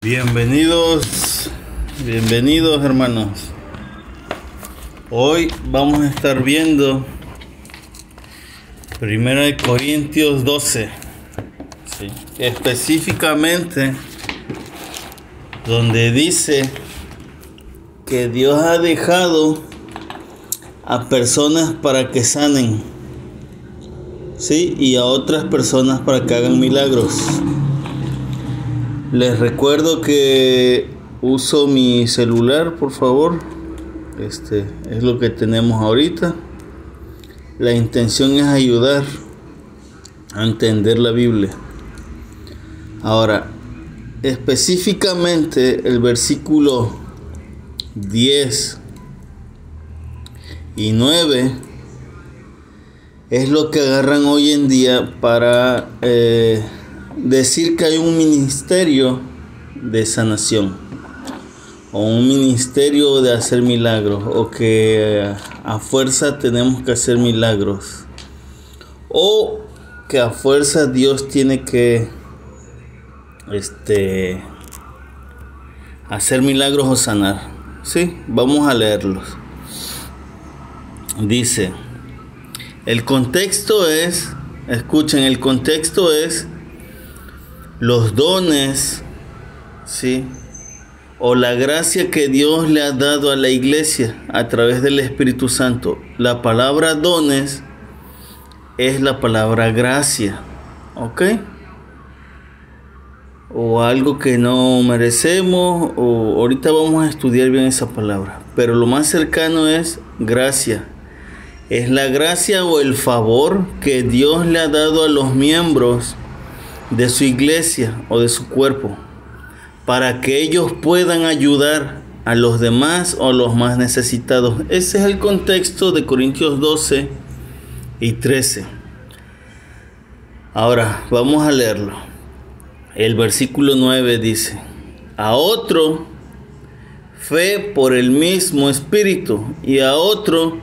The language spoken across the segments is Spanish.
Bienvenidos hermanos. Hoy vamos a estar viendo 1 Corintios 12, ¿sí? Específicamente donde dice que Dios ha dejado a personas para que sanen, ¿sí? Y a otras personas para que hagan milagros. Les recuerdo que uso mi celular, por favor. Es lo que tenemos ahorita. La intención es ayudar a entender la Biblia. Ahora, específicamente el versículo 10 y 9 es lo que agarran hoy en día para decir que hay un ministerio de sanación o un ministerio de hacer milagros, o que a fuerza tenemos que hacer milagros, o que a fuerza Dios tiene que hacer milagros o sanar. Sí, vamos a leerlos. Dice, el contexto es, escuchen, el contexto es los dones, ¿sí? O la gracia que Dios le ha dado a la iglesia a través del Espíritu Santo. La palabra dones es la palabra gracia, ¿ok? O algo que no merecemos, o ahorita vamos a estudiar bien esa palabra. Pero lo más cercano es gracia. Es la gracia o el favor que Dios le ha dado a los miembros de su iglesia o de su cuerpo, para que ellos puedan ayudar a los demás o a los más necesitados. Ese es el contexto de Corintios 12 y 13. Ahora vamos a leerlo. El versículo 9 dice: a otro fe por el mismo Espíritu, y a otro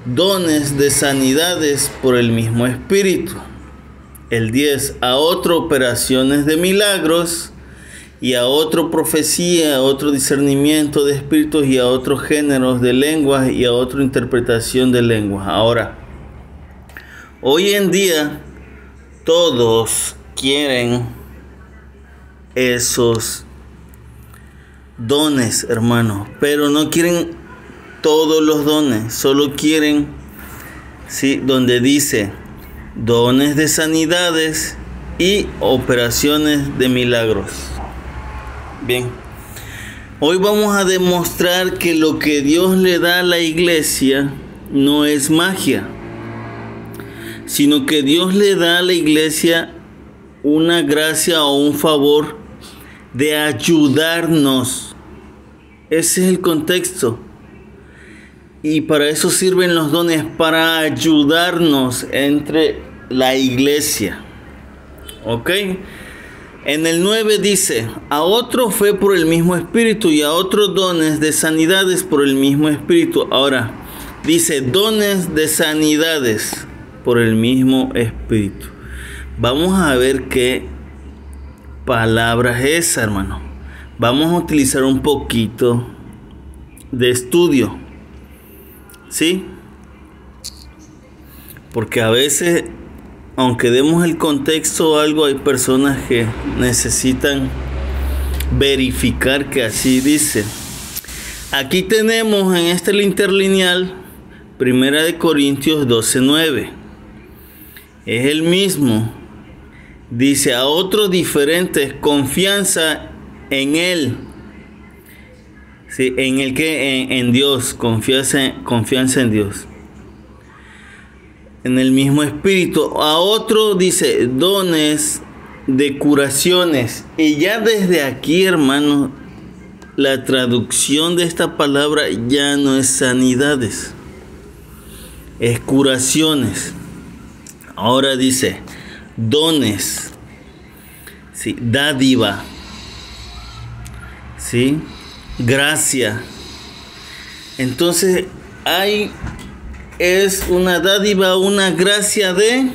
dones de sanidades por el mismo Espíritu. El 10, a otro operaciones de milagros, y a otro profecía, a otro discernimiento de espíritus, y a otros géneros de lenguas, y a otro interpretación de lenguas. Ahora, hoy en día todos quieren esos dones, hermanos, pero no quieren todos los dones, solo quieren, ¿sí?, donde dice dones de sanidades y operaciones de milagros. Bien, hoy vamos a demostrar que lo que Dios le da a la iglesia no es magia, sino que Dios le da a la iglesia una gracia o un favor de ayudarnos. Ese es el contexto. Y para eso sirven los dones, para ayudarnos entre la iglesia. ¿Ok? En el 9 dice: a otro fue por el mismo Espíritu, y a otros dones de sanidades por el mismo Espíritu. Ahora, dice dones de sanidades por el mismo Espíritu. Vamos a ver qué palabra es esa, hermano. Vamos a utilizar un poquito de estudio, ¿sí? Porque a veces, aunque demos el contexto o algo, hay personas que necesitan verificar que así dice. Aquí tenemos en este interlineal 1 Corintios 12:9. Es el mismo. Dice: a otros diferentes, confianza en Él. Sí, en el que en Dios, confianza en Dios. En el mismo Espíritu. A otro dice dones de curaciones. Y ya desde aquí, hermano, la traducción de esta palabra ya no es sanidades, es curaciones. Ahora dice dones, ¿sí?, dádiva, ¿sí?, gracia. Entonces es una dádiva, una gracia de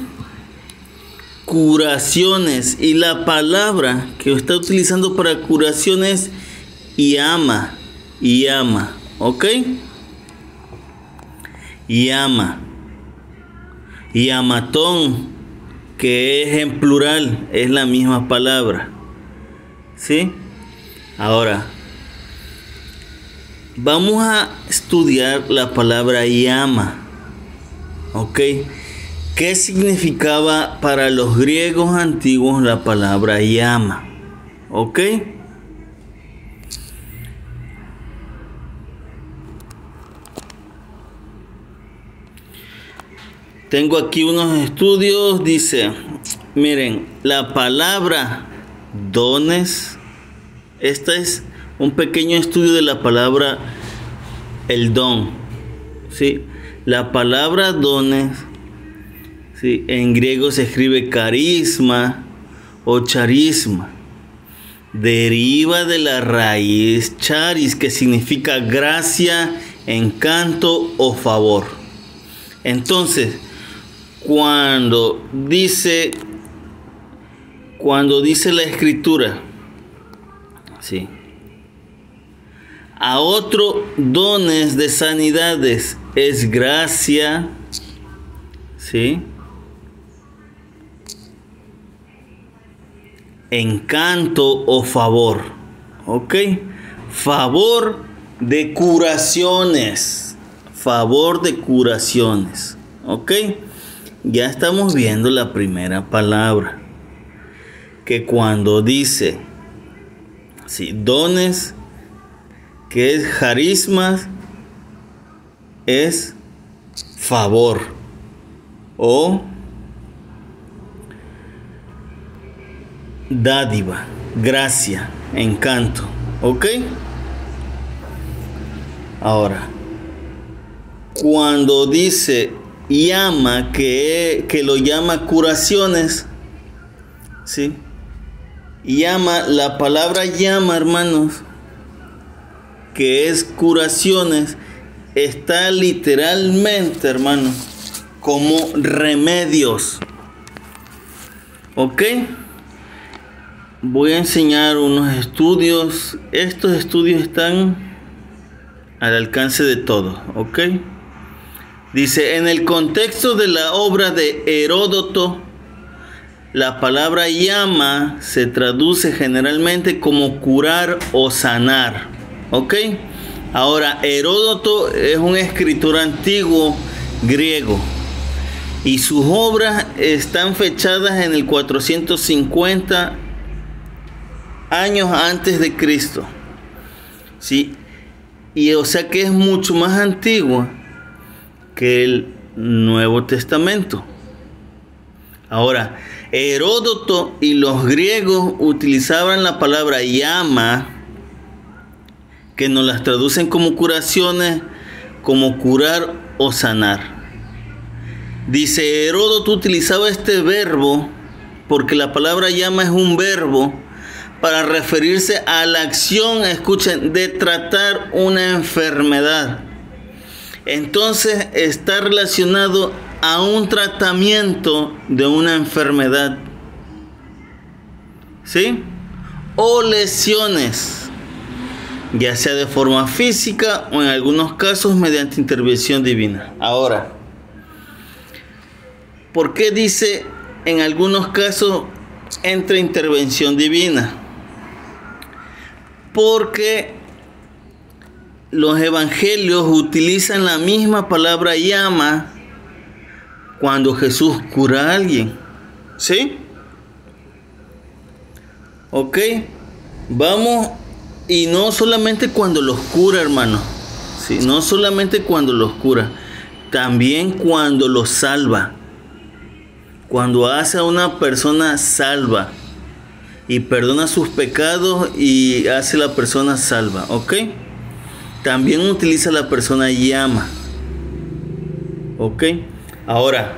curaciones. Y la palabra que está utilizando para curaciones llama. ¿Ok? Llama. Llamatón, que es en plural, es la misma palabra. ¿Sí? Ahora, vamos a estudiar la palabra llama. ¿Ok? ¿Qué significaba para los griegos antiguos la palabra llama? ¿Ok? Tengo aquí unos estudios, dice, miren, la palabra dones, este es un pequeño estudio de la palabra el don, ¿sí? La palabra dones, ¿sí? En griego se escribe carisma o charisma, deriva de la raíz charis, que significa gracia, encanto o favor. Entonces, cuando dice la escritura, sí, a otro dones de sanidades es gracia, sí, encanto o favor, ¿ok? Favor de curaciones, ¿ok? Ya estamos viendo la primera palabra, que cuando dice, sí, dones, que es carismas, es favor o dádiva, gracia, encanto, ¿ok? Ahora, cuando dice llama, que lo llama curaciones, ¿sí? Llama, la palabra llama, hermanos, que es curaciones, está literalmente, hermanos, como remedios. ¿Ok? Voy a enseñar unos estudios. Estos estudios están al alcance de todos. ¿Ok? Dice, en el contexto de la obra de Heródoto, la palabra llama se traduce generalmente como curar o sanar. ¿Ok? Ahora, Heródoto es un escritor antiguo griego y sus obras están fechadas en el 450 años antes de Cristo. ¿Sí? Y o sea que es mucho más antigua que el Nuevo Testamento. Ahora, Heródoto y los griegos utilizaban la palabra llama, que nos las traducen como curaciones, como curar o sanar. Dice, Heródoto utilizaba este verbo porque la palabra llama es un verbo para referirse a la acción, escuchen, de tratar una enfermedad. Entonces está relacionado a un tratamiento de una enfermedad, ¿sí? O lesiones, ya sea de forma física o en algunos casos mediante intervención divina. Ahora, ¿por qué dice en algunos casos entre intervención divina? Porque los evangelios utilizan la misma palabra llama cuando Jesús cura a alguien. ¿Sí? ¿Ok? Vamos, y no solamente cuando los cura, hermano. ¿Sí? No solamente cuando los cura, también cuando los salva. Cuando hace a una persona salva y perdona sus pecados y hace la persona salva, ¿ok? También utiliza la persona llama, ¿ok? Ahora,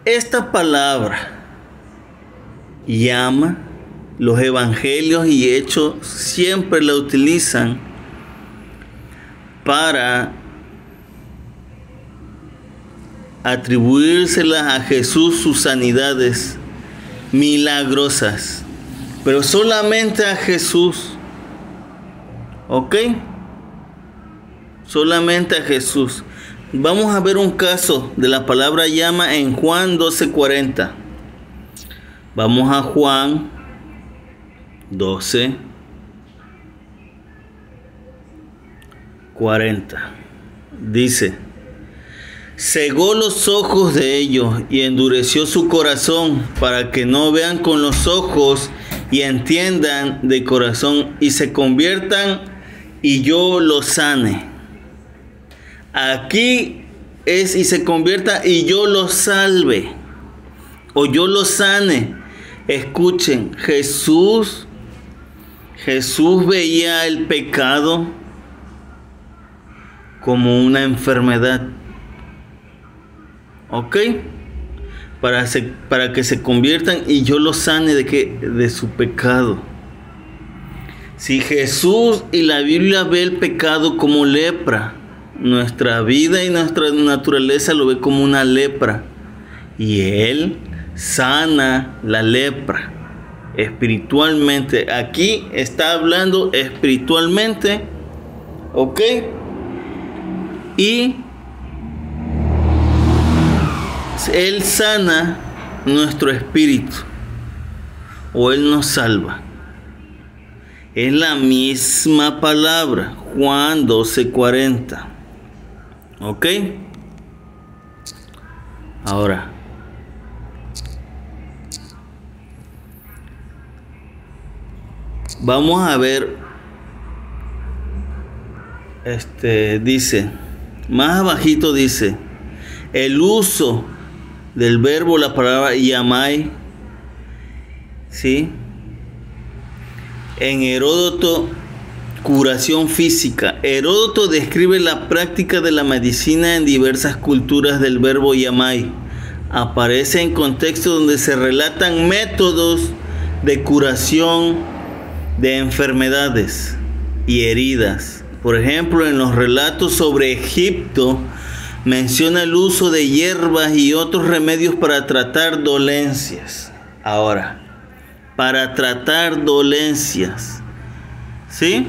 esta palabra llama, los evangelios y hechos siempre la utilizan para atribuírselas a Jesús sus sanidades milagrosas, pero solamente a Jesús. ¿Ok? Solamente a Jesús. Vamos a ver un caso de la palabra llama en Juan 12:40. Vamos a Juan 12:40. Dice: cegó los ojos de ellos y endureció su corazón para que no vean con los ojos y entiendan de corazón y se conviertan y yo los sane. Aquí es y se convierta y yo los salve o yo los sane. Escuchen, Jesús veía el pecado como una enfermedad. ¿Ok? Para que se conviertan y yo los sane de su pecado. Si Jesús y la Biblia ve el pecado como lepra, nuestra vida y nuestra naturaleza lo ve como una lepra. Y Él sana la lepra espiritualmente. Aquí está hablando espiritualmente. ¿Ok? Y Él sana nuestro espíritu o Él nos salva. Es la misma palabra, Juan 12:40. ¿Ok? Ahora, vamos a ver, dice, más abajito dice, el uso del verbo, la palabra llamai, ¿sí? En Heródoto, curación física. Heródoto describe la práctica de la medicina en diversas culturas del verbo llamai. Aparece en contextos donde se relatan métodos de curación de enfermedades y heridas. Por ejemplo, en los relatos sobre Egipto, menciona el uso de hierbas y otros remedios para tratar dolencias. Ahora, para tratar dolencias, ¿sí?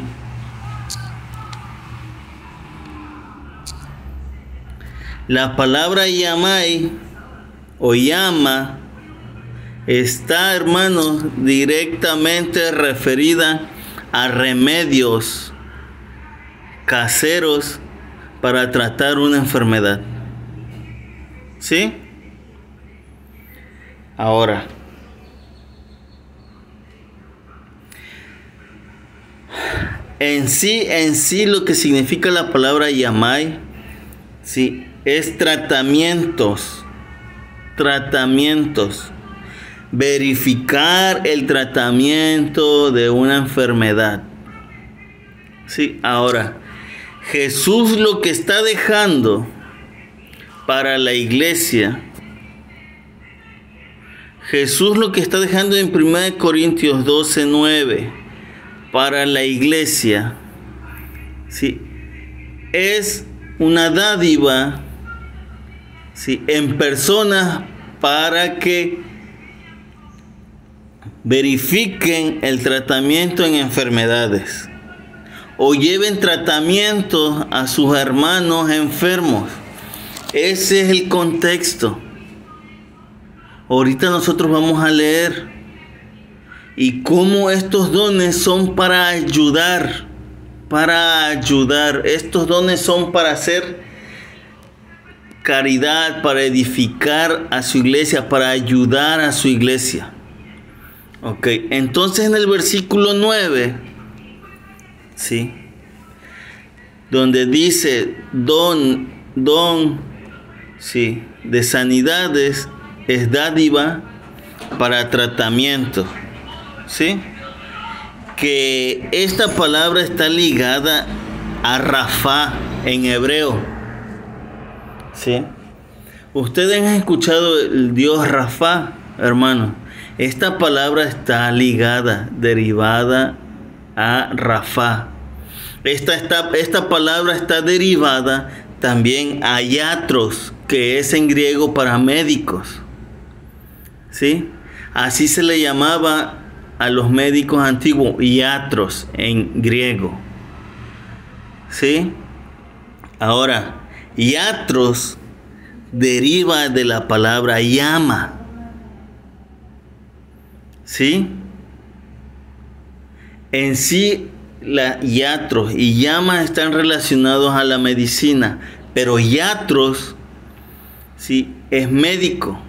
La palabra llamai o llama está, hermanos, directamente referida a remedios caseros para tratar una enfermedad. ¿Sí? Ahora, en sí lo que significa la palabra llamai, sí, es tratamientos. Verificar el tratamiento de una enfermedad. Sí, ahora, Jesús lo que está dejando para la iglesia, Jesús lo que está dejando en 1 Corintios 12:9 para la iglesia, ¿sí? Es una dádiva, ¿sí? En personas para que verifiquen el tratamiento en enfermedades o lleven tratamientos a sus hermanos enfermos. Ese es el contexto. Ahorita nosotros vamos a leer y cómo estos dones son para ayudar. Estos dones son para hacer caridad, para edificar a su iglesia, para ayudar a su iglesia. Ok, entonces en el versículo 9, ¿sí? Donde dice don, ¿sí? De sanidades es dádiva para tratamiento, ¿sí? Que esta palabra está ligada a Rafa en hebreo, ¿sí? Ustedes han escuchado el Dios Rafa, hermano. Esta palabra está ligada, derivada a Rafa. Esta palabra está derivada también a iatros, que es en griego para médicos. ¿Sí? Así se le llamaba a los médicos antiguos, iatros en griego. ¿Sí? Ahora, iatros deriva de la palabra llama. ¿Sí? En sí, la iatros y llama están relacionados a la medicina, pero iatros, sí, es médico.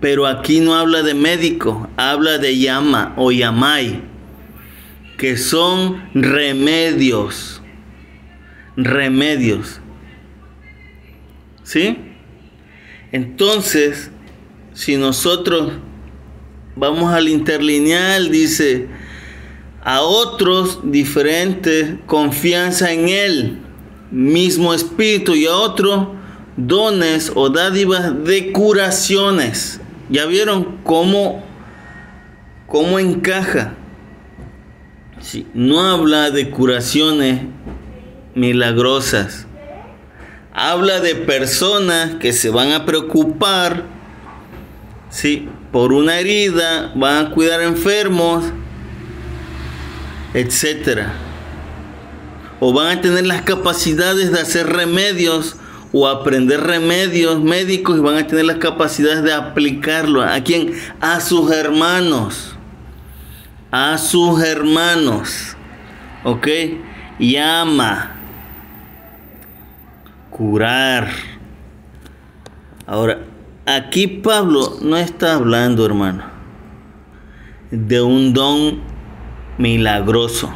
Pero aquí no habla de médico, habla de llama o yamai, que son remedios. Remedios. ¿Sí? Entonces, si nosotros vamos al interlineal, dice, a otros diferentes confianza en Él, mismo espíritu, y a otros dones o dádivas de curaciones. ¿Ya vieron cómo encaja? Sí, no habla de curaciones milagrosas. Habla de personas que se van a preocupar, sí, por una herida, van a cuidar enfermos, etcétera. O van a tener las capacidades de hacer remedios o aprender remedios médicos y van a tener las capacidades de aplicarlo. ¿A quién? A sus hermanos. A sus hermanos. ¿Ok? Llama. Curar. Ahora, aquí Pablo no está hablando, hermano, de un don milagroso.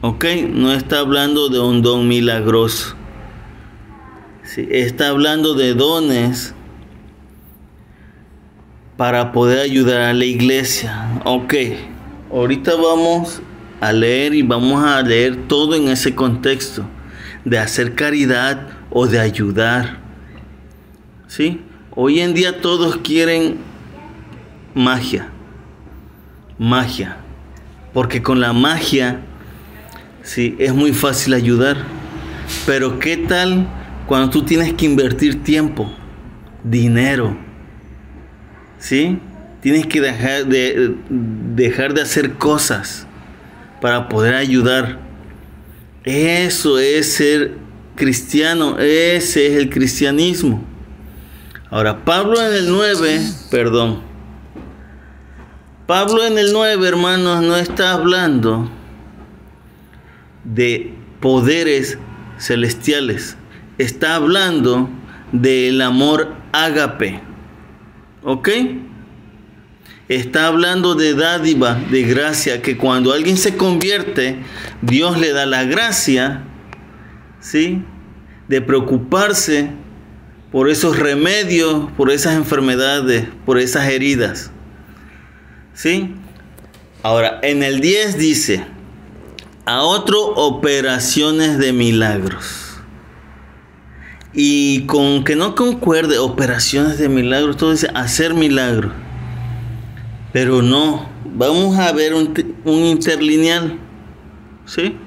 ¿Ok? No está hablando de un don milagroso. Sí, está hablando de dones para poder ayudar a la iglesia. Ok, ahorita vamos a leer y vamos a leer todo en ese contexto de hacer caridad o de ayudar. ¿Sí? Hoy en día todos quieren magia. Magia. Porque con la magia, sí, es muy fácil ayudar. Pero ¿qué tal cuando tú tienes que invertir tiempo, dinero? ¿Sí? Tienes que dejar de hacer cosas para poder ayudar. Eso es ser cristiano. Ese es el cristianismo. Ahora, Pablo en el 9, hermanos, no está hablando de poderes celestiales. Está hablando del amor ágape. ¿Ok? Está hablando de dádiva, de gracia, que cuando alguien se convierte, Dios le da la gracia, ¿sí?, de preocuparse por esos remedios, por esas enfermedades, por esas heridas. ¿Sí? Ahora, en el 10 dice, a otro operaciones de milagros. Y con que no concuerde operaciones de milagros, todo dice hacer milagros. Pero no, vamos a ver un interlineal. ¿Sí?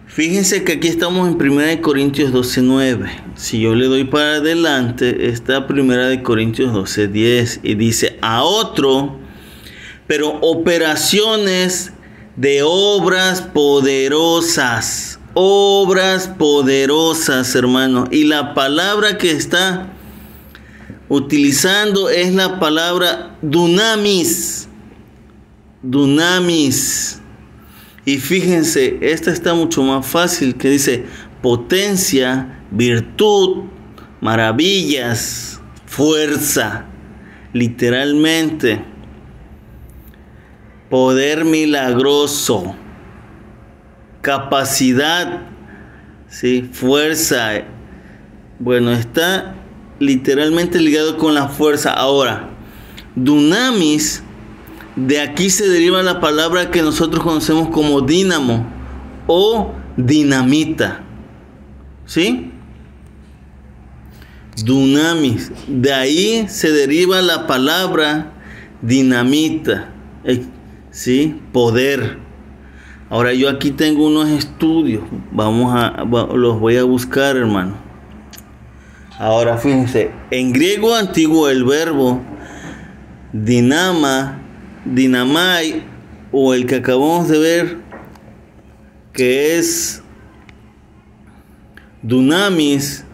Fíjense que aquí estamos en 1 Corintios 12:9. Si yo le doy para adelante, está 1 Corintios 12:10 y dice, a otro, pero operaciones de obras poderosas. Obras poderosas, hermano. Y la palabra que está utilizando es la palabra dunamis. Dunamis. Y fíjense, esta está mucho más fácil, que dice potencia, virtud, maravillas, fuerza. Literalmente, poder milagroso, capacidad, ¿sí?, fuerza. Bueno, está literalmente ligado con la fuerza. Ahora, dunamis, de aquí se deriva la palabra que nosotros conocemos como dínamo o dinamita. ¿Sí? Dunamis. De ahí se deriva la palabra dinamita. ¿Sí? Poder. Ahora yo aquí tengo unos estudios. Los voy a buscar, hermano. Ahora fíjense, en griego antiguo el verbo dinamai, o el que acabamos de ver, que es dunamis,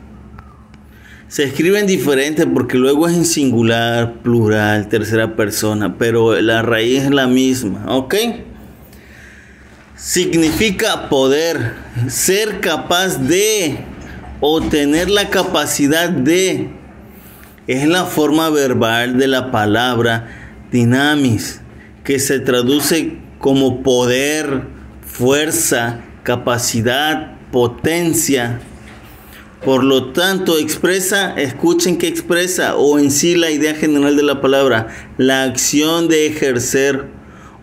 se escriben diferentes porque luego es en singular, plural, tercera persona, pero la raíz es la misma, ¿ok? Significa poder, ser capaz de, o tener la capacidad de. Es la forma verbal de la palabra dinamis, que se traduce como poder, fuerza, capacidad, potencia. Por lo tanto, escuchen que expresa, o en sí la idea general de la palabra, la acción de ejercer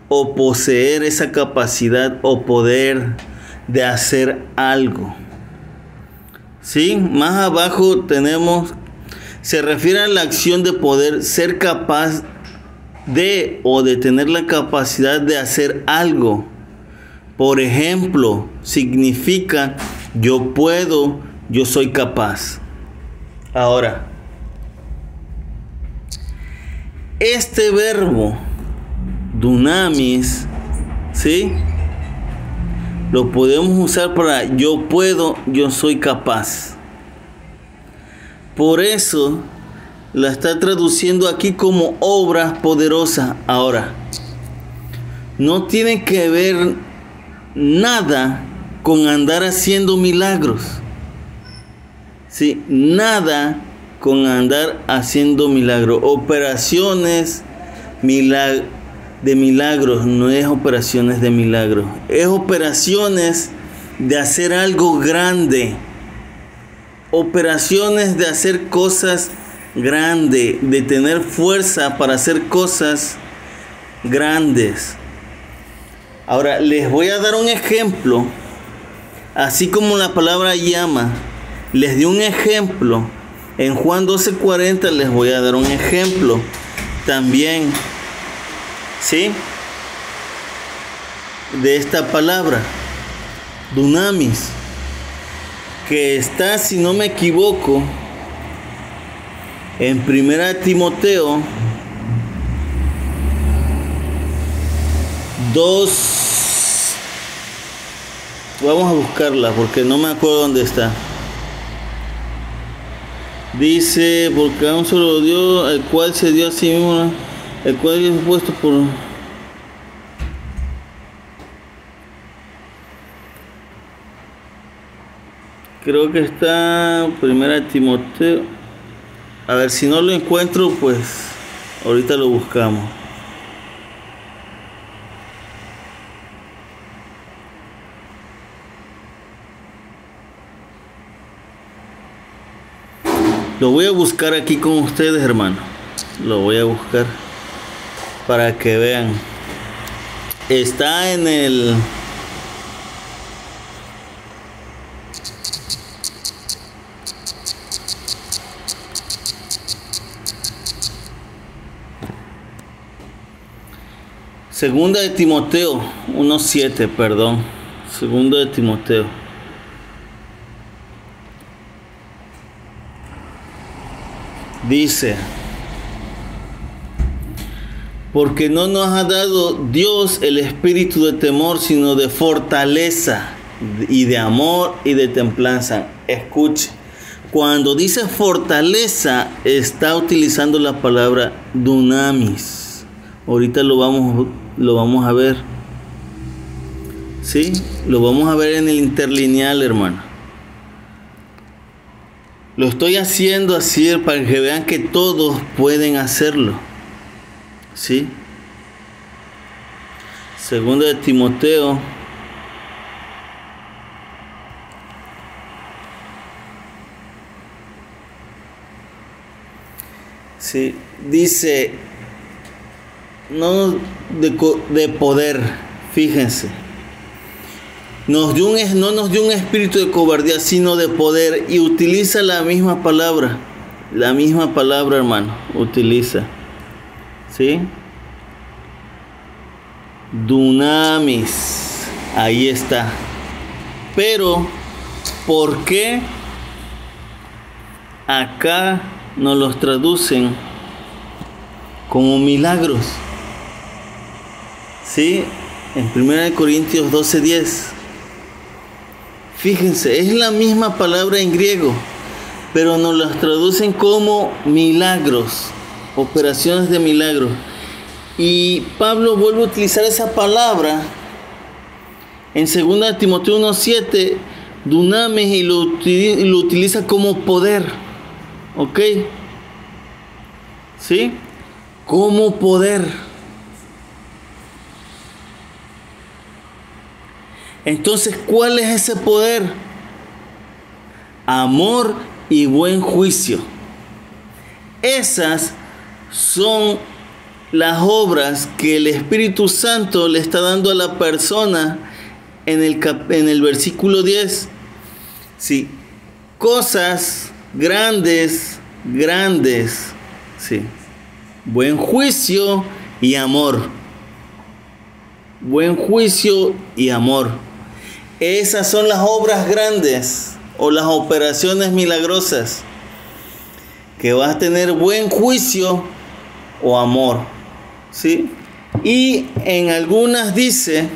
o poseer esa capacidad o poder de hacer algo. ¿Sí? Más abajo tenemos, se refiere a la acción de poder ser capaz de, o de tener la capacidad de hacer algo. Por ejemplo, significa yo puedo, yo soy capaz. Ahora, este verbo dunamis, ¿sí? Lo podemos usar para yo puedo, yo soy capaz. Por eso la está traduciendo aquí como obras poderosas. Ahora, no tiene que ver nada con andar haciendo milagros. Sí, nada con andar haciendo milagros. Operaciones de milagros, no es operaciones de milagros. Es operaciones de hacer algo grande. Operaciones de hacer cosas grandes, de tener fuerza para hacer cosas grandes. Ahora les voy a dar un ejemplo, así como la palabra llama. Les di un ejemplo en Juan 12:40, les voy a dar un ejemplo también, ¿sí? De esta palabra, dunamis, que está, si no me equivoco, en 1 Timoteo 2. Vamos a buscarla porque no me acuerdo dónde está. Dice, porque a un solo Dios, el cual se dio a sí mismo, el cual es puesto por... Creo que está 1 Timoteo. A ver, si no lo encuentro, pues ahorita lo buscamos. Lo voy a buscar aquí con ustedes, hermano. Lo voy a buscar para que vean. Está en el... Segunda de Timoteo 1:7, perdón. Segunda de Timoteo. Dice, porque no nos ha dado Dios el espíritu de temor, sino de fortaleza y de amor y de templanza. Escuche, cuando dice fortaleza, está utilizando la palabra dunamis. Ahorita lo vamos a ver. ¿Sí? Lo vamos a ver en el interlineal, hermano. Lo estoy haciendo así para que vean que todos pueden hacerlo. ¿Sí? Segunda de Timoteo. Sí, dice, no de poder, fíjense. No nos dio un espíritu de cobardía, sino de poder. Y utiliza la misma palabra. La misma palabra, hermano. Utiliza. ¿Sí? Dunamis. ahí está. Pero, ¿por qué acá nos los traducen como milagros? ¿Sí? En 1 Corintios 12:10. Fíjense, es la misma palabra en griego, pero nos las traducen como milagros, operaciones de milagros. Y Pablo vuelve a utilizar esa palabra en 2 Timoteo 1:7, dunamis, y lo utiliza como poder. ¿Ok? ¿Sí? Como poder. Entonces, ¿cuál es ese poder? Amor y buen juicio. Esas son las obras que el Espíritu Santo le está dando a la persona en el versículo 10. Sí. Cosas grandes. Sí. Buen juicio y amor. Buen juicio y amor. Esas son las obras grandes o las operaciones milagrosas. Que vas a tener buen juicio o amor. ¿Sí? Y en algunas dice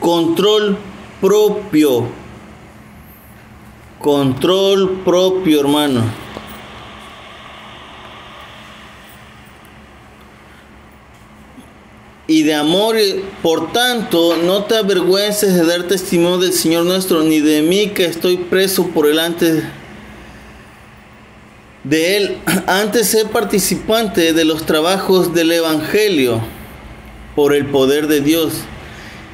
control propio. Control propio, hermano. Y de amor, por tanto, no te avergüences de dar testimonio del Señor nuestro, ni de mí, que estoy preso por delante de Él. Antes ser participante de los trabajos del Evangelio por el poder de Dios,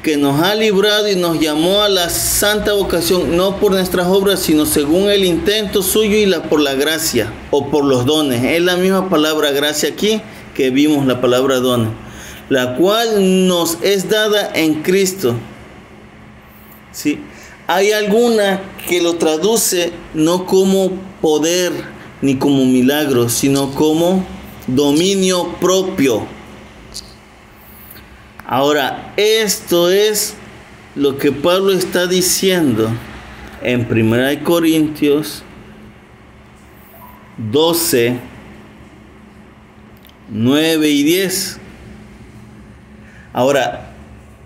que nos ha librado y nos llamó a la santa vocación, no por nuestras obras, sino según el intento suyo y por la gracia o por los dones. Es la misma palabra gracia aquí que vimos la palabra dones, la cual nos es dada en Cristo. ¿Sí? Hay alguna que lo traduce no como poder ni como milagro, sino como dominio propio. Ahora, esto es lo que Pablo está diciendo en 1 Corintios 12, 9 y 10. Ahora,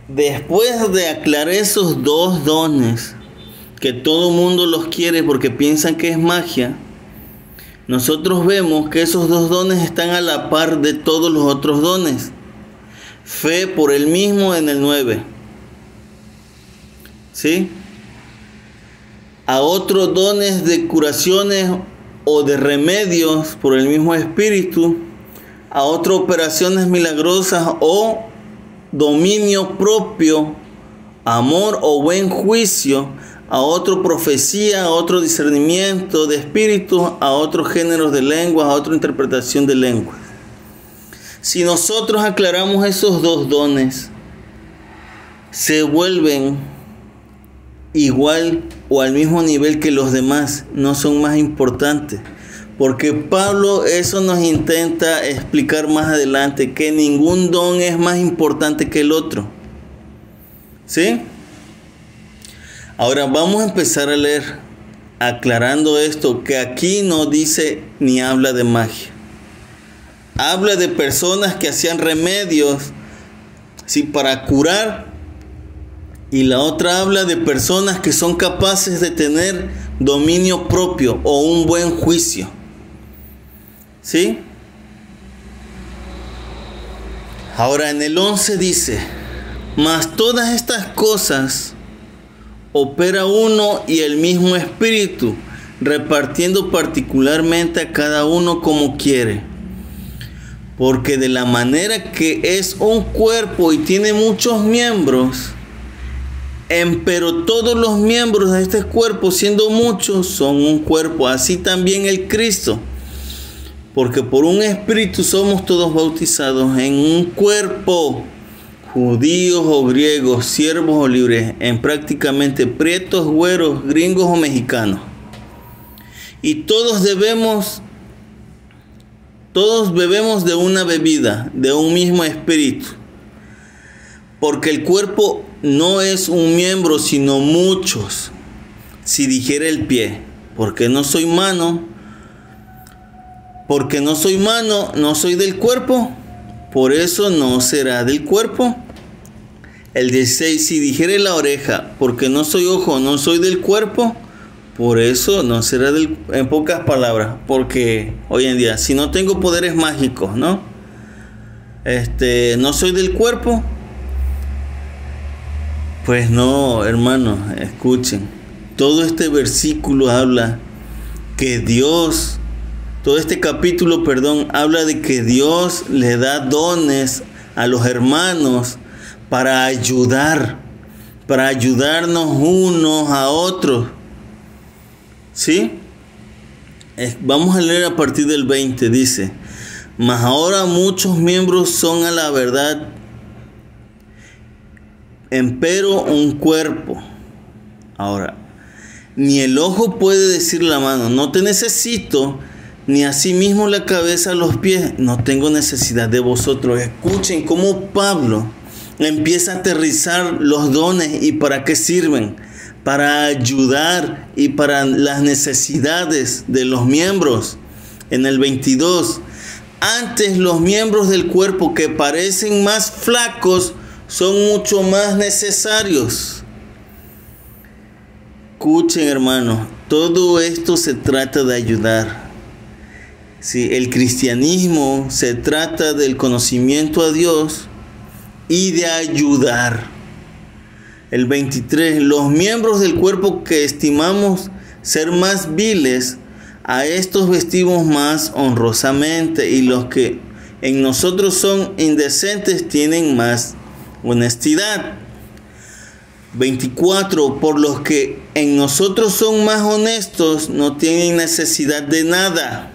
después de aclarar esos dos dones, que todo mundo los quiere porque piensan que es magia, nosotros vemos que esos dos dones están a la par de todos los otros dones. Fe por el mismo en el 9. ¿Sí? A otros dones de curaciones o de remedios por el mismo Espíritu. A otras operaciones milagrosas o dominio propio, amor o buen juicio. A otro profecía, a otro discernimiento de espíritus, a otros géneros de lenguas, a otra interpretación de lenguas. Si nosotros aclaramos esos dos dones, se vuelven igual o al mismo nivel que los demás, no son más importantes. Porque Pablo eso nos intenta explicar más adelante, que ningún don es más importante que el otro. ¿Sí? Ahora vamos a empezar a leer, aclarando esto, que aquí no dice ni habla de magia. Habla de personas que hacían remedios, ¿sí?, para curar. Y la otra habla de personas que son capaces de tener dominio propio o un buen juicio. ¿Sí? Ahora en el 11 dice, mas todas estas cosas opera uno y el mismo Espíritu, repartiendo particularmente a cada uno como quiere. Porque de la manera que es un cuerpo y tiene muchos miembros, pero todos los miembros de este cuerpo, siendo muchos, son un cuerpo. Así también el Cristo. Porque por un Espíritu somos todos bautizados en un cuerpo, judíos o griegos, siervos o libres, en prácticamente prietos, güeros, gringos o mexicanos. Y todos bebemos de una bebida, de un mismo espíritu. Porque el cuerpo no es un miembro, sino muchos. Si dijera el pie, porque no soy mano, no soy del cuerpo, por eso no será del cuerpo. El 16, si dijere la oreja, porque no soy ojo, no soy del cuerpo, por eso no será del... En pocas palabras, porque hoy en día, si no tengo poderes mágicos, ¿no? No soy del cuerpo. Pues no, hermanos, escuchen. Todo este versículo habla que Dios, todo este capítulo, habla de que Dios le da dones a los hermanos para ayudarnos unos a otros. ¿Sí? Vamos a leer a partir del 20, dice: mas ahora muchos miembros son a la verdad, empero un cuerpo. Ahora, ni el ojo puede decir la mano, no te necesito, ni asimismo la cabeza, los pies, no tengo necesidad de vosotros. Escuchen cómo Pablo empieza a aterrizar los dones y para qué sirven. Para ayudar y para las necesidades de los miembros. En el 22, antes los miembros del cuerpo que parecen más flacos son mucho más necesarios. Escuchen, hermanos, todo esto se trata de ayudar. Sí, el cristianismo se trata del conocimiento a Dios y de ayudar. El 23, los miembros del cuerpo que estimamos ser más viles, a estos vestimos más honrosamente, y los que en nosotros son indecentes tienen más honestidad. 24, por los que en nosotros son más honestos no tienen necesidad de nada,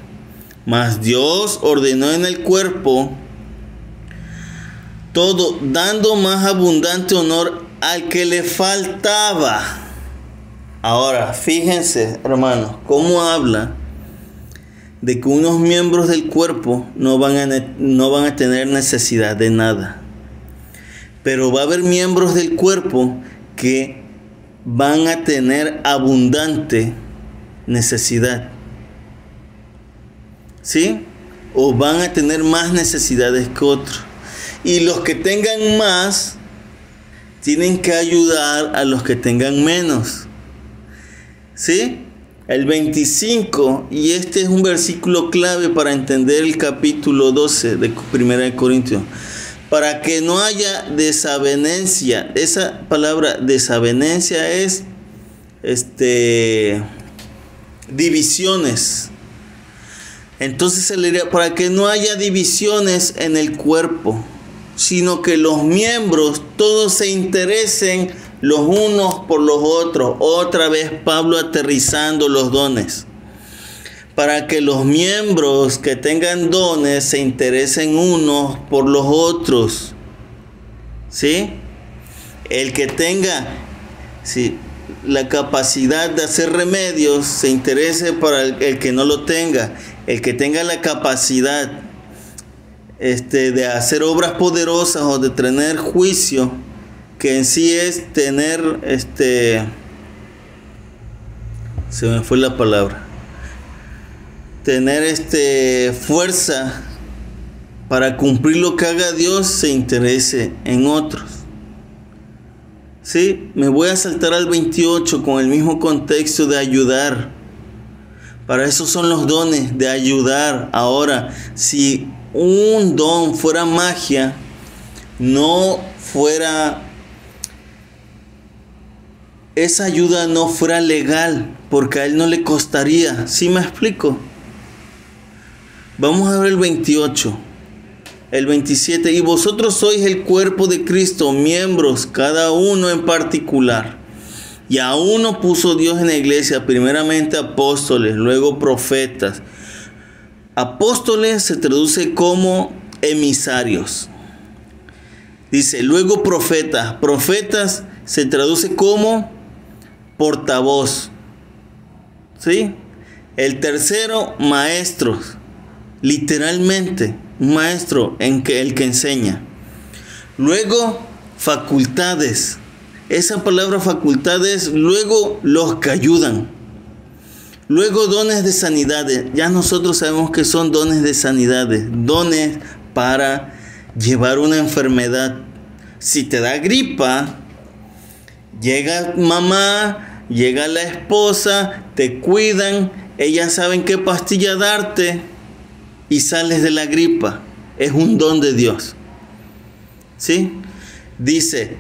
mas Dios ordenó en el cuerpo todo, dando más abundante honor al que le faltaba. Ahora, fíjense, hermanos, cómo habla de que unos miembros del cuerpo no van a tener necesidad de nada. Pero va a haber miembros del cuerpo que van a tener abundante necesidad. ¿Sí? O van a tener más necesidades que otros. Y los que tengan más tienen que ayudar a los que tengan menos. ¿Sí? El 25, y este es un versículo clave para entender el capítulo 12 de 1 Corintios. Para que no haya desavenencia. Esa palabra desavenencia es divisiones. Entonces se le diría, para que no haya divisiones en el cuerpo, sino que los miembros todos se interesen los unos por los otros. Otra vez Pablo aterrizando los dones. Para que los miembros que tengan dones se interesen unos por los otros. ¿Sí? El que tenga la capacidad de hacer remedios se interese para el que no lo tenga. El que tenga la capacidad de hacer obras poderosas o de tener juicio, que en sí es tener se me fue la palabra, tener fuerza para cumplir lo que haga Dios, se interese en otros. ¿Sí? Me voy a saltar al 28 con el mismo contexto de ayudar. Para eso son los dones, de ayudar. Ahora, si un don fuera magia, esa ayuda no fuera legal, porque a él no le costaría. ¿Sí me explico? Vamos a ver el 28. El 27. Y vosotros sois el cuerpo de Cristo, miembros, cada uno en particular. Y a uno puso Dios en la iglesia, primeramente apóstoles, luego profetas. Apóstoles se traduce como emisarios. Dice, luego profetas. Profetas se traduce como portavoz. ¿Sí? El tercero, maestros. Literalmente, un maestro el que enseña. Luego, facultades. Esa palabra facultades, luego los que ayudan. Luego dones de sanidades. Ya nosotros sabemos que son dones de sanidades. Dones para llevar una enfermedad. Si te da gripa, llega mamá, llega la esposa, te cuidan, ellas saben qué pastilla darte y sales de la gripa. Es un don de Dios. ¿Sí? Dice,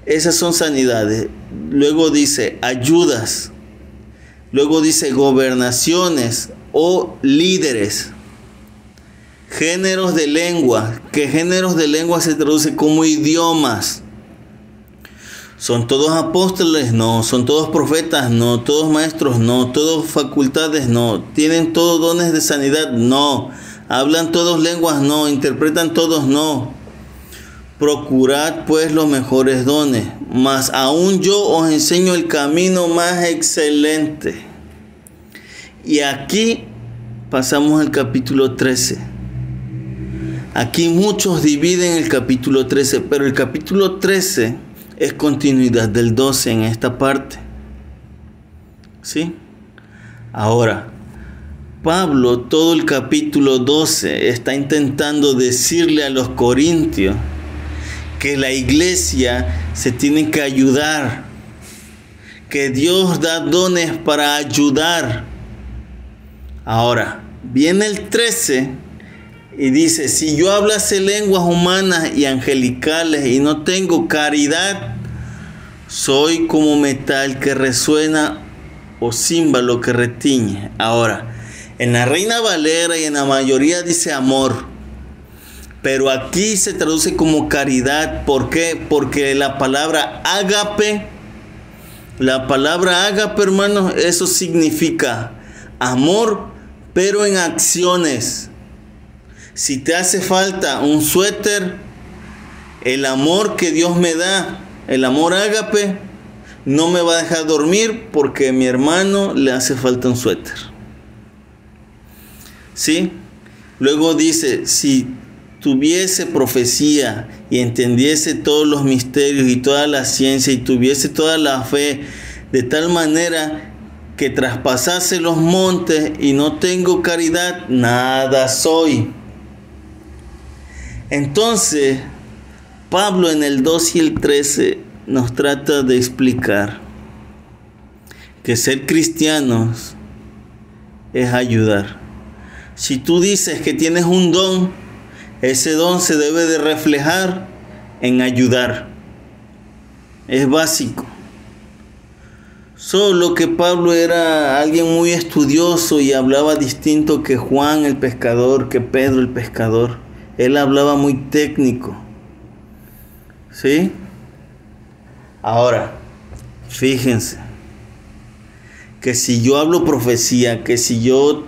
esas son sanidades. Luego dice ayudas. Luego dice gobernaciones o líderes. Géneros de lengua. ¿Qué géneros de lengua se traduce como idiomas? ¿Son todos apóstoles? No. ¿Son todos profetas? No. ¿Todos maestros? No. ¿Todos facultades? No. ¿Tienen todos dones de sanidad? No. ¿Hablan todos lenguas? No. ¿Interpretan todos? No. Procurad pues los mejores dones, mas aún yo os enseño el camino más excelente. Y aquí pasamos al capítulo 13. Aquí muchos dividen el capítulo 13, pero el capítulo 13 es continuidad del 12 en esta parte. ¿Sí? Ahora, Pablo todo el capítulo 12 está intentando decirle a los corintios que la iglesia se tiene que ayudar, que Dios da dones para ayudar. Ahora, viene el 13 y dice, si yo hablase lenguas humanas y angelicales y no tengo caridad, soy como metal que resuena o címbalo que retiñe. Ahora, en la Reina Valera y en la mayoría dice amor. Pero aquí se traduce como caridad. ¿Por qué? Porque la palabra ágape, hermanos, eso significa amor, pero en acciones. Si te hace falta un suéter, el amor que Dios me da, el amor ágape, no me va a dejar dormir porque a mi hermano le hace falta un suéter. ¿Sí? Luego dice, si tuviese profecía y entendiese todos los misterios y toda la ciencia y tuviese toda la fe, de tal manera que traspasase los montes y no tengo caridad, nada soy. Entonces, Pablo en el 2 y el 13 nos trata de explicar que ser cristianos es ayudar. Si tú dices que tienes un don, ese don se debe de reflejar en ayudar. Es básico. Solo que Pablo era alguien muy estudioso y hablaba distinto que Juan el pescador, que Pedro el pescador. Él hablaba muy técnico. ¿Sí? Ahora, fíjense que si yo hablo profecía, que si yo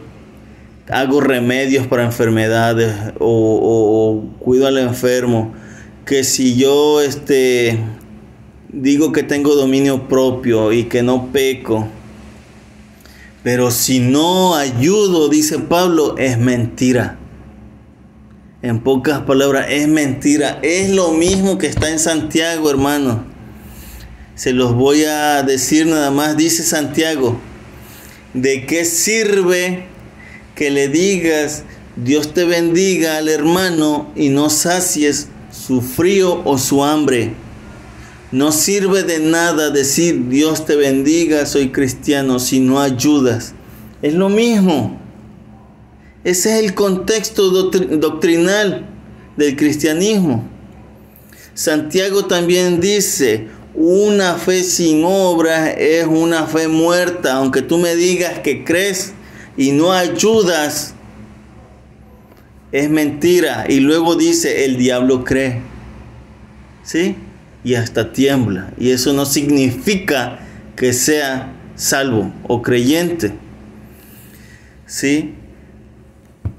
hago remedios para enfermedades o cuido al enfermo, que si yo digo que tengo dominio propio y que no peco, pero si no ayudo, dice Pablo, es mentira. En pocas palabras, es mentira. Es lo mismo que está en Santiago, hermano. Se los voy a decir nada más. Dice Santiago, ¿de qué sirve que le digas Dios te bendiga al hermano y no sacies su frío o su hambre? No sirve de nada decir Dios te bendiga, soy cristiano, si no ayudas. Es lo mismo. Ese es el contexto doctrinal del cristianismo. Santiago también dice, una fe sin obras es una fe muerta. Aunque tú me digas que crees y no ayudas, es mentira. Y luego dice, el diablo cree, ¿sí? Y hasta tiembla. Y eso no significa que sea salvo o creyente, ¿sí?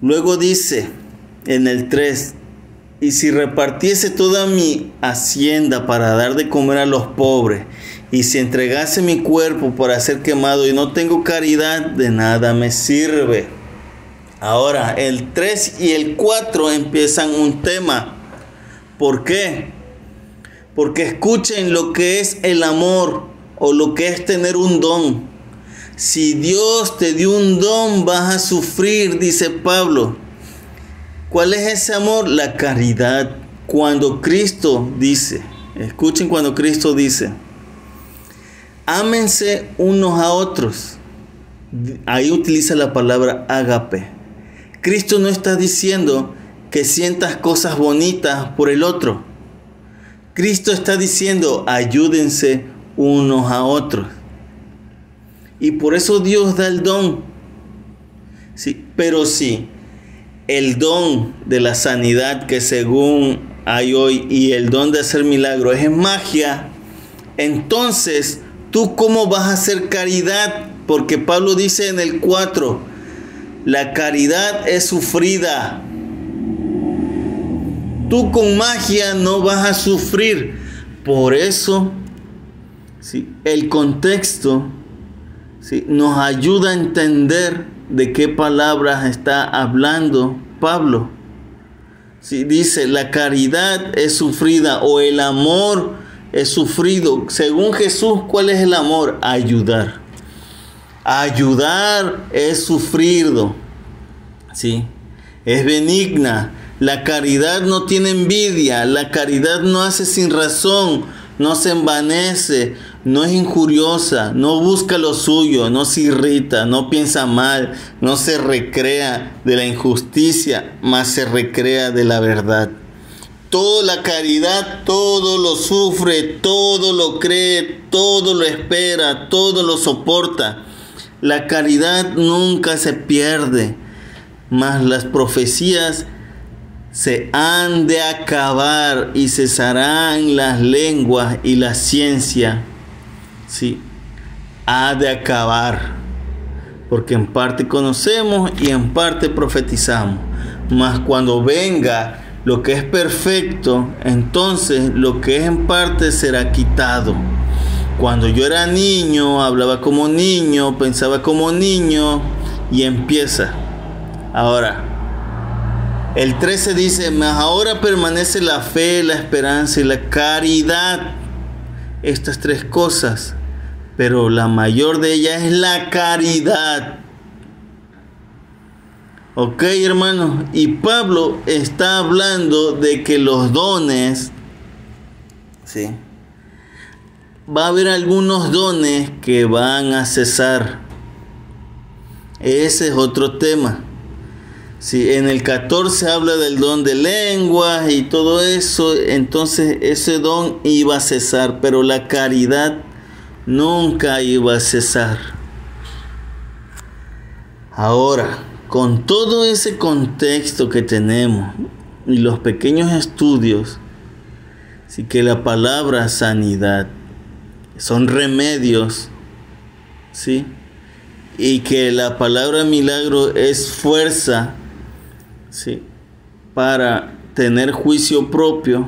Luego dice en el 3, y si repartiese toda mi hacienda para dar de comer a los pobres, y si entregase mi cuerpo para ser quemado y no tengo caridad, de nada me sirve. Ahora, el 3 y el 4 empiezan un tema. ¿Por qué? Porque escuchen lo que es el amor o lo que es tener un don. Si Dios te dio un don, vas a sufrir, dice Pablo. ¿Cuál es ese amor? La caridad. Cuando Cristo dice, escuchen cuando Cristo dice, ámense unos a otros. Ahí utiliza la palabra ágape. Cristo no está diciendo que sientas cosas bonitas por el otro. Cristo está diciendo, ayúdense unos a otros. Y por eso Dios da el don. Sí, pero sí, el don de la sanidad que según hay hoy y el don de hacer milagros es magia, entonces, ¿tú cómo vas a hacer caridad? Porque Pablo dice en el 4, la caridad es sufrida. Tú con magia no vas a sufrir. Por eso, ¿sí?, el contexto, ¿sí?, nos ayuda a entender de qué palabras está hablando Pablo. ¿Sí? Dice, la caridad es sufrida o el amor es sufrido. Según Jesús, ¿cuál es el amor? Ayudar. Ayudar es sufrido. ¿Sí? Es benigna. La caridad no tiene envidia. La caridad no hace sin razón. No se envanece. No es injuriosa. No busca lo suyo. No se irrita. No piensa mal. No se recrea de la injusticia, mas se recrea de la verdad. Toda la caridad, todo lo sufre, todo lo cree, todo lo espera, todo lo soporta. La caridad nunca se pierde, mas las profecías se han de acabar y cesarán las lenguas y la ciencia. Sí, ha de acabar, porque en parte conocemos y en parte profetizamos. Mas cuando venga lo que es perfecto, entonces lo que es en parte será quitado. Cuando yo era niño, hablaba como niño, pensaba como niño, y empieza. Ahora, el 13 dice, mas ahora permanece la fe, la esperanza y la caridad. Estas tres cosas, pero la mayor de ellas es la caridad. Ok, hermanos, y Pablo está hablando de que los dones, ¿sí?, va a haber algunos dones que van a cesar. Ese es otro tema. Sí, en el 14 habla del don de lenguas y todo eso, entonces ese don iba a cesar, pero la caridad nunca iba a cesar. Ahora, con todo ese contexto que tenemos y los pequeños estudios, sí, que la palabra sanidad son remedios, ¿sí?, y que la palabra milagro es fuerza, ¿sí?, para tener juicio propio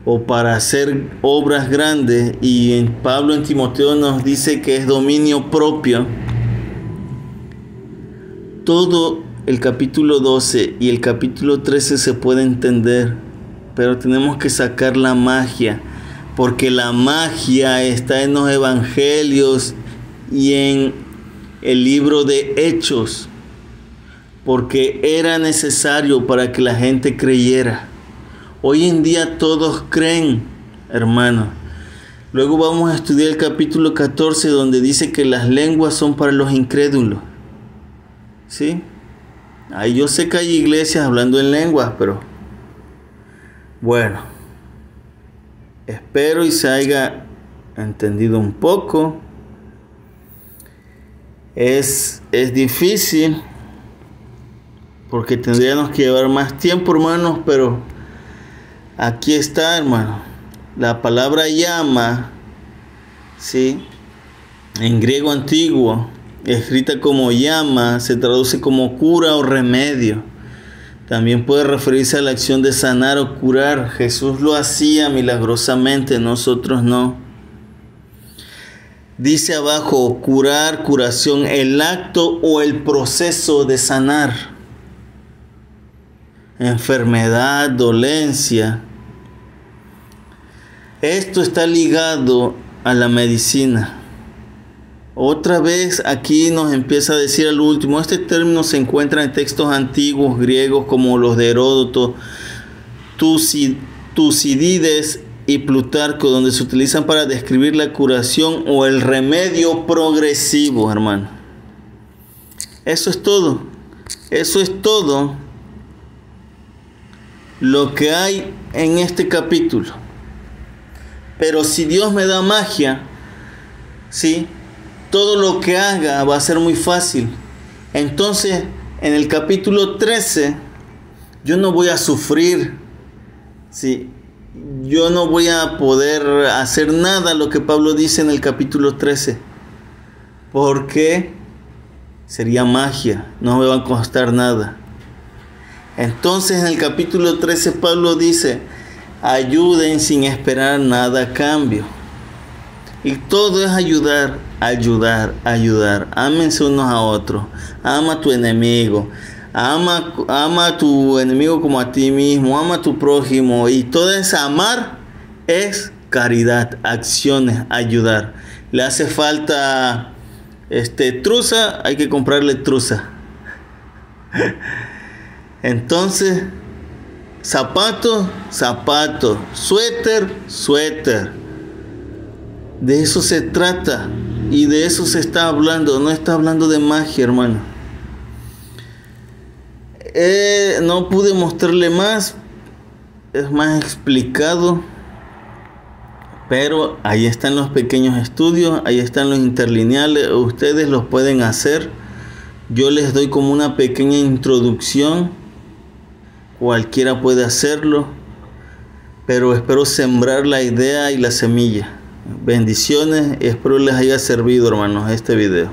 o para hacer obras grandes, y en Pablo en Timoteo nos dice que es dominio propio. Todo el capítulo 12 y el capítulo 13 se puede entender, pero tenemos que sacar la magia, porque la magia está en los evangelios y en el libro de Hechos, porque era necesario para que la gente creyera. Hoy en día todos creen, hermanos. Luego vamos a estudiar el capítulo 14, donde dice que las lenguas son para los incrédulos. ¿Sí? Ahí yo sé que hay iglesias hablando en lenguas, pero bueno, espero y se haya entendido un poco. Es difícil, porque tendríamos que llevar más tiempo, hermanos, pero aquí está, hermano. La palabra llama, ¿sí?, en griego antiguo, escrita como llama, se traduce como cura o remedio. También puede referirse a la acción de sanar o curar. Jesús lo hacía milagrosamente, nosotros no. Dice abajo, curar, curación, el acto o el proceso de sanar. Enfermedad, dolencia, Esto está ligado a la medicina. Otra vez aquí nos empieza a decir al último, este término se encuentra en textos antiguos griegos como los de Heródoto, Tucídides y Plutarco, donde se utilizan para describir la curación o el remedio progresivo, hermano. Eso es todo. Eso es todo lo que hay en este capítulo. Pero si Dios me da magia, ¿sí?, todo lo que haga va a ser muy fácil. Entonces, en el capítulo 13, yo no voy a sufrir, ¿sí? Yo no voy a poder hacer nada lo que Pablo dice en el capítulo 13. Porque sería magia, no me va a costar nada. Entonces, en el capítulo 13, Pablo dice, ayuden sin esperar nada a cambio. Y todo es ayudar, ayudar, ayudar. Ámense unos a otros. Ama a tu enemigo. Ama a tu enemigo como a ti mismo. Ama a tu prójimo. Y todo ese amar es caridad, acciones, ayudar. Le hace falta truza, hay que comprarle truza. Entonces, zapato, zapato. Suéter, suéter. De eso se trata y de eso se está hablando. No está hablando de magia, hermano. No pude mostrarle más. Es más explicado. Pero ahí están los pequeños estudios. Ahí están los interlineales. Ustedes los pueden hacer. Yo les doy como una pequeña introducción. Cualquiera puede hacerlo. Pero espero sembrar la idea y la semilla. Bendiciones, espero les haya servido, hermanos, este video.